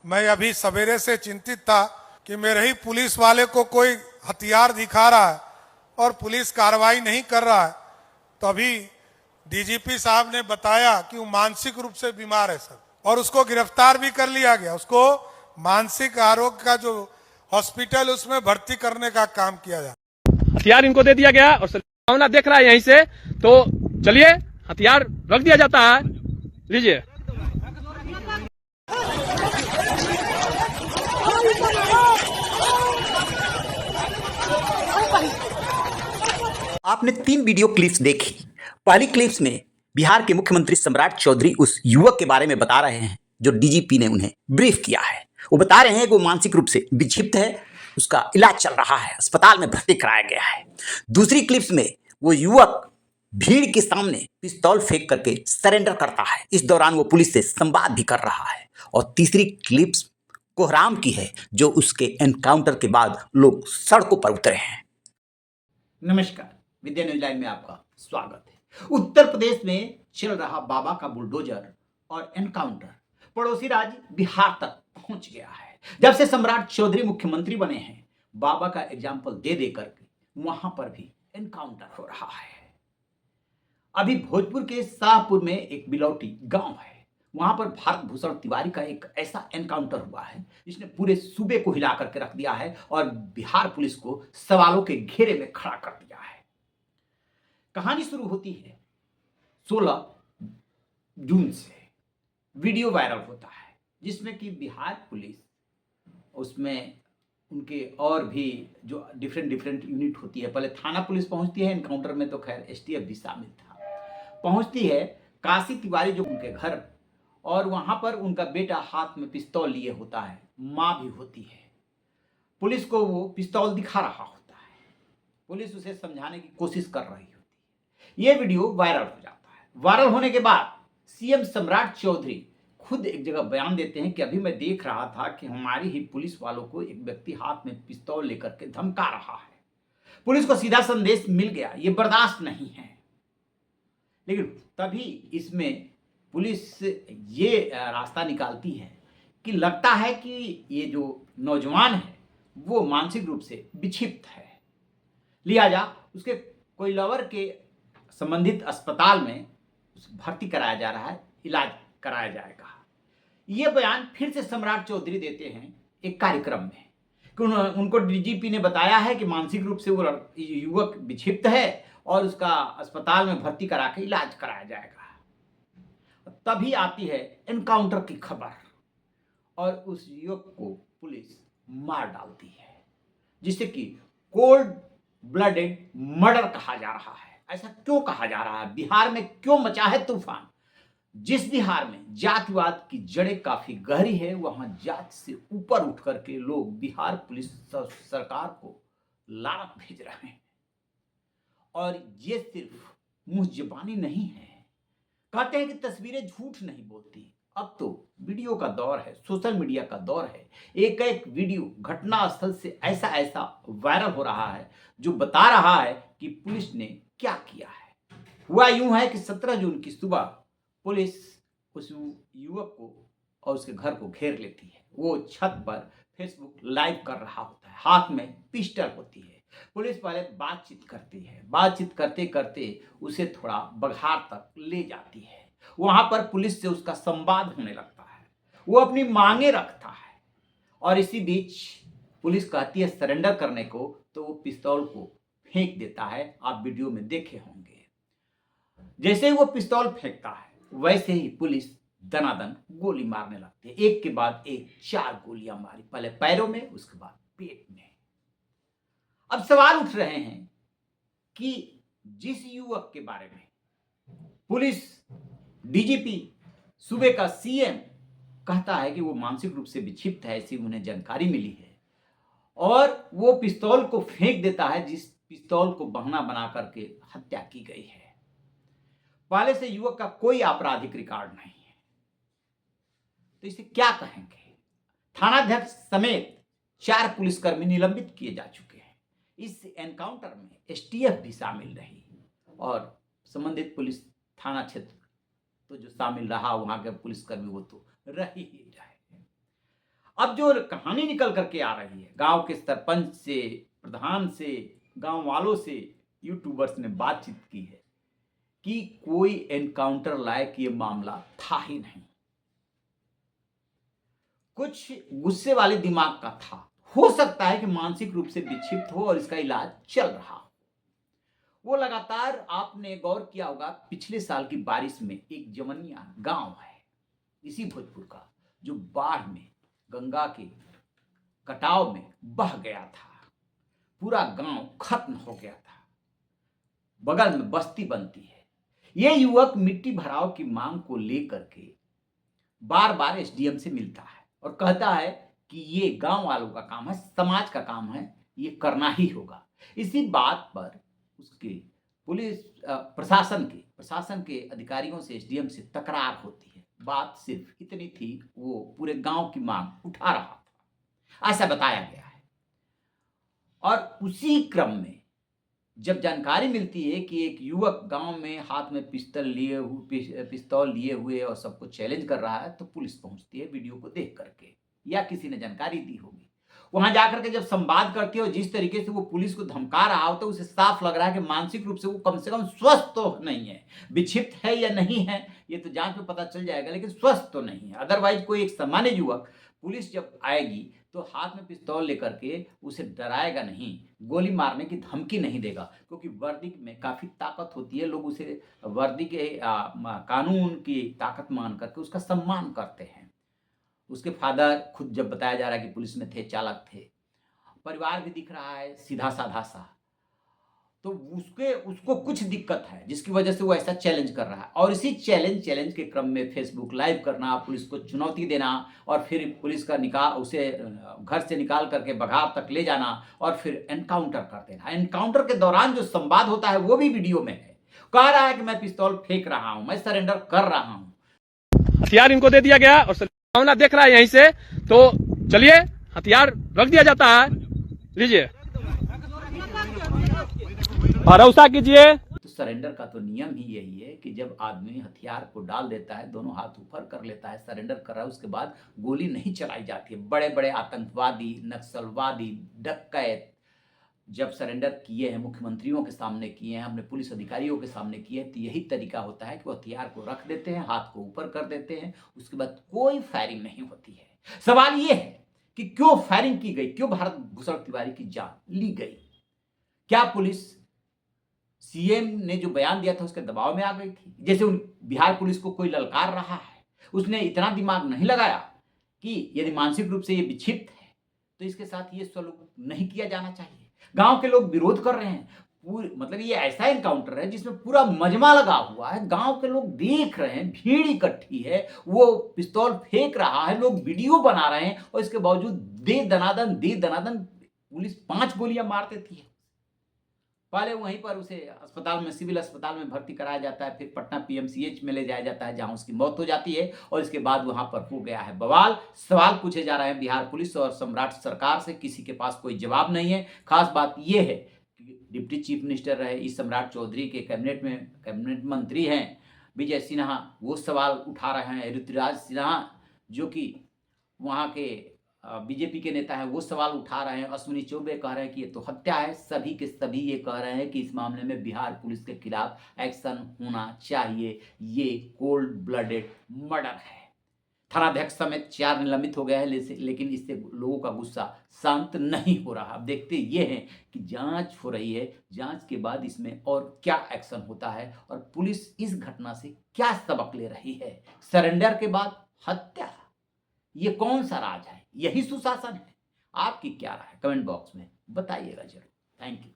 मैं अभी सवेरे से चिंतित था कि मेरे ही पुलिस वाले को कोई हथियार दिखा रहा है और पुलिस कार्रवाई नहीं कर रहा है। तो अभी डीजीपी साहब ने बताया कि वो मानसिक रूप से बीमार है सर, और उसको गिरफ्तार भी कर लिया गया। उसको मानसिक आरोग्य का जो हॉस्पिटल उसमें भर्ती करने का काम किया जाए। हथियार इनको दे दिया गया और संभावना देख रहा है यहीं से, तो चलिए हथियार रख दिया जाता है। लीजिए। आपने 3 वीडियो क्लिप्स देखी। पहली क्लिप्स में बिहार के मुख्यमंत्री सम्राट चौधरी उस युवक के बारे में बता रहे हैं जो डीजीपी ने उन्हें ब्रीफ किया है। वो बता रहे हैं कि वो मानसिक रूप से विक्षिप्त है, उसका इलाज चल रहा है, अस्पताल में भर्ती कराया गया है। दूसरी क्लिप्स में वो युवक भीड़ के सामने पिस्तौल फेंक करके सरेंडर करता है। इस दौरान वो पुलिस से संवाद भी कर रहा है। और तीसरी क्लिप्स कोहराम की है, जो उसके एनकाउंटर के बाद लोग सड़कों पर उतरे हैं। नमस्कार, विद्या न्यूज लाइव में आपका स्वागत है। उत्तर प्रदेश में चल रहा बाबा का बुलडोजर और एनकाउंटर पड़ोसी राज्य बिहार तक पहुंच गया है। जब से सम्राट चौधरी मुख्यमंत्री बने हैं, बाबा का एग्जाम्पल दे दे करके वहां पर भी एनकाउंटर हो रहा है। अभी भोजपुर के शाहपुर में एक बिलौटी गांव है, वहां पर भारत भूषण तिवारी का एक ऐसा एनकाउंटर हुआ है जिसने पूरे सूबे को हिला करके रख दिया है और बिहार पुलिस को सवालों के घेरे में खड़ा कर दिया है। कहानी शुरू होती है 16 जून से। वीडियो वायरल होता है जिसमें कि बिहार पुलिस, उसमें उनके और भी जो डिफरेंट यूनिट होती है, पहले थाना पुलिस पहुंचती है, एनकाउंटर में तो खैर एसटीएफ भी शामिल था, पहुंचती है काशी तिवारी जो उनके घर, और वहां पर उनका बेटा हाथ में पिस्तौल लिए होता है, मां भी होती है। पुलिस को वो पिस्तौल दिखा रहा होता है, पुलिस उसे समझाने की कोशिश कर रही होती है। ये वीडियो वायरल हो जाता है। वायरल होने के बाद सीएम सम्राट चौधरी खुद एक जगह बयान देते हैं कि अभी मैं देख रहा था कि हमारी ही पुलिस वालों को एक व्यक्ति हाथ में पिस्तौल लेकर के धमका रहा है। पुलिस को सीधा संदेश मिल गया, ये बर्दाश्त नहीं है। लेकिन तभी इसमें पुलिस ये रास्ता निकालती है कि लगता है कि ये जो नौजवान है वो मानसिक रूप से विक्षिप्त है, लिहाजा उसके कोई लवर के संबंधित अस्पताल में भर्ती कराया जा रहा है, इलाज कराया जाएगा। ये बयान फिर से सम्राट चौधरी देते हैं एक कार्यक्रम में कि उनको डीजीपी ने बताया है कि मानसिक रूप से वो युवक विक्षिप्त है और उसका अस्पताल में भर्ती करा के इलाज कराया जाएगा। तभी आती है एनकाउंटर की खबर और उस युवक को पुलिस मार डालती है, जिसे कि कोल्ड ब्लडेड मर्डर कहा जा रहा है। ऐसा क्यों कहा जा रहा है? बिहार में क्यों मचा है तूफान? जिस बिहार में जातिवाद की जड़ें काफी गहरी है, वहां जाति से ऊपर उठ करके लोग बिहार पुलिस सरकार को लानत भेज रहे हैं। और ये सिर्फ मुंह जबानी नहीं है, कहते हैं कि तस्वीरें झूठ नहीं बोलती। अब तो वीडियो का दौर है, सोशल मीडिया का दौर है। एक एक वीडियो घटना स्थल से ऐसा ऐसा वायरल हो रहा है जो बता रहा है कि पुलिस ने क्या किया है। हुआ यूं है कि 17 जून की सुबह पुलिस उस युवक को और उसके घर को घेर लेती है। वो छत पर फेसबुक लाइव कर रहा होता है, हाथ में पिस्टल होती है। पुलिस वाले बातचीत करती है, बातचीत करते करते उसे थोड़ा बघार तक ले जाती है। वहां पर पुलिस से उसका संवाद होने लगता है, वो अपनी मांगे रखता है और इसी बीच पुलिस कहती है सरेंडर करने को, तो वो पिस्तौल को फेंक देता है। आप वीडियो में देखे होंगे। जैसे ही वो पिस्तौल फेंकता है वैसे ही पुलिस दनादन गोली मारने लगती है, एक के बाद एक 4 गोलियां मारी, पहले पैरों में, उसके बाद पेट में। अब सवाल उठ रहे हैं कि जिस युवक के बारे में पुलिस, डीजीपी, सूबे का सीएम कहता है कि वो मानसिक रूप से विक्षिप्त है, ऐसी उन्हें जानकारी मिली है, और वो पिस्तौल को फेंक देता है जिस पिस्तौल को बहाना बना करके हत्या की गई है। पहले से युवक का कोई आपराधिक रिकॉर्ड नहीं है, तो इसे क्या कहेंगे? थानाध्यक्ष समेत 4 पुलिसकर्मी निलंबित किए जा चुके हैं। इस एनकाउंटर में एसटीएफ भी शामिल रही और संबंधित पुलिस थाना क्षेत्र तो जो शामिल रहा, वहां के पुलिसकर्मी वो तो रह ही रहे। अब जो कहानी निकल करके आ रही है, गांव के सरपंच से, प्रधान से, गांव वालों से, यूट्यूबर्स ने बातचीत की है कि कोई एनकाउंटर लायक ये मामला था ही नहीं, कुछ गुस्से वाले दिमाग का था। हो सकता है कि मानसिक रूप से विक्षिप्त हो और इसका इलाज चल रहा हो। वो लगातार, आपने गौर किया होगा, पिछले साल की बारिश में एक जवनिया गांव है इसी भोजपुर का, जो बाढ़ में, गंगा के कटाव में बह गया था। पूरा गांव खत्म हो गया था। बगल में बस्ती बनती है। ये युवक मिट्टी भराव की मांग को लेकर के बार बार एसडीएम से मिलता है और कहता है कि ये गांव वालों का काम है, समाज का काम है, ये करना ही होगा। इसी बात पर उसके पुलिस प्रशासन के अधिकारियों से, एसडीएम से तकरार होती है। बात सिर्फ इतनी थी, वो पूरे गांव की मांग उठा रहा था, ऐसा बताया गया है। और उसी क्रम में जब जानकारी मिलती है कि एक युवक गांव में हाथ में पिस्तौल लिए हुए और सबको चैलेंज कर रहा है, तो पुलिस पहुंचती है वीडियो को देख करके, या किसी ने जानकारी दी होगी। वहां जाकर के जब संवाद करती है और जिस तरीके से वो पुलिस को धमका रहा हो, तो उसे साफ लग रहा है कि मानसिक रूप से वो कम से कम स्वस्थ तो नहीं है। विक्षिप्त है या नहीं है ये तो जांच में पता चल जाएगा, लेकिन स्वस्थ तो नहीं है। अदरवाइज कोई एक सामान्य युवक, पुलिस जब आएगी तो हाथ में पिस्तौल लेकर के उसे डराएगा नहीं, गोली मारने की धमकी नहीं देगा, क्योंकि वर्दी में काफी ताकत होती है। लोग उसे वर्दी के कानून की ताकत मान करके उसका सम्मान करते हैं। उसके फादर खुद जब बताया जा रहा है कि पुलिस में थे, चालक थे, परिवार भी दिख रहा है सीधा साधा सा, तो उसको कुछ दिक्कत है जिसकी वजह से वो ऐसा चैलेंज कर रहा है। और इसी चैलेंज के क्रम में फेसबुक लाइव करना, पुलिस को चुनौती देना, और फिर पुलिस का उसे घर से निकाल करके बघार तक ले जाना और फिर एनकाउंटर कर देना। एनकाउंटर के दौरान जो संवाद होता है वो भी वीडियो में है। कह रहा है कि मैं पिस्तौल फेंक रहा हूं, मैं सरेंडर कर रहा हूं। हथियार इनको दे दिया गया और संभावना देख रहा है यहीं से, तो चलिए हथियार रख दिया जाता है। लीजिए, भरोसा कीजिए। तो सरेंडर का तो नियम ही यही है कि जब आदमी हथियार को डाल देता है, दोनों हाथ ऊपर कर लेता है, सरेंडर कर रहा है, उसके बाद गोली नहीं चलाई जाती है। बड़े बड़े आतंकवादी, नक्सलवादी, डकैत जब सरेंडर किए हैं, मुख्यमंत्रियों के सामने किए हैं, हमने पुलिस अधिकारियों के सामने किए हैं, तो यही तरीका होता है कि वो हथियार को रख देते हैं, हाथ को ऊपर कर देते हैं, उसके बाद कोई फायरिंग नहीं होती है। सवाल ये है कि क्यों फायरिंग की गई, क्यों भारत भूषण तिवारी की जान ली गई? क्या पुलिस सीएम ने जो बयान दिया था उसके दबाव में आ गई थी? जैसे बिहार पुलिस को कोई ललकार रहा है, उसने इतना दिमाग नहीं लगाया कि यदि मानसिक रूप से ये विक्षिप्त है तो इसके साथ ये सलूक नहीं किया जाना चाहिए। गांव के लोग विरोध कर रहे हैं, मतलब ये ऐसा एनकाउंटर है जिसमें पूरा मजमा लगा हुआ है, गांव के लोग देख रहे हैं, भीड़ इकट्ठी है, वो पिस्तौल फेंक रहा है, लोग वीडियो बना रहे हैं, और इसके बावजूद दे दनादन पुलिस 5 गोलियां मार देती है। पहले वहीं पर उसे अस्पताल में, सिविल अस्पताल में भर्ती कराया जाता है, फिर पटना पीएमसीएच में ले जाया जाता है जहां उसकी मौत हो जाती है, और इसके बाद वहां पर हो गया है बवाल। सवाल पूछे जा रहे हैं बिहार पुलिस और सम्राट सरकार से, किसी के पास कोई जवाब नहीं है। खास बात यह है कि डिप्टी चीफ मिनिस्टर रहे इस सम्राट चौधरी के कैबिनेट मंत्री हैं विजय सिन्हा, वो सवाल उठा रहे हैं। ऋतुराज सिन्हा जो कि वहाँ के बीजेपी के नेता हैं, वो सवाल उठा रहे हैं। अश्विनी चौबे कह रहे हैं कि ये तो हत्या है। सभी के सभी ये कह रहे हैं कि इस मामले में बिहार पुलिस के खिलाफ एक्शन होना चाहिए, ये कोल्ड ब्लडेड मर्डर है। थानाध्यक्ष समेत 4 निलंबित हो गए हैं, लेकिन इससे लोगों का गुस्सा शांत नहीं हो रहा। अब देखते ये हैं कि जांच हो रही है, जांच के बाद इसमें और क्या एक्शन होता है और पुलिस इस घटना से क्या सबक ले रही है। सरेंडर के बाद हत्या, ये कौन सा राज है? यही सुशासन है? आपकी क्या राय है? कमेंट बॉक्स में बताइएगा जरूर। Thank you.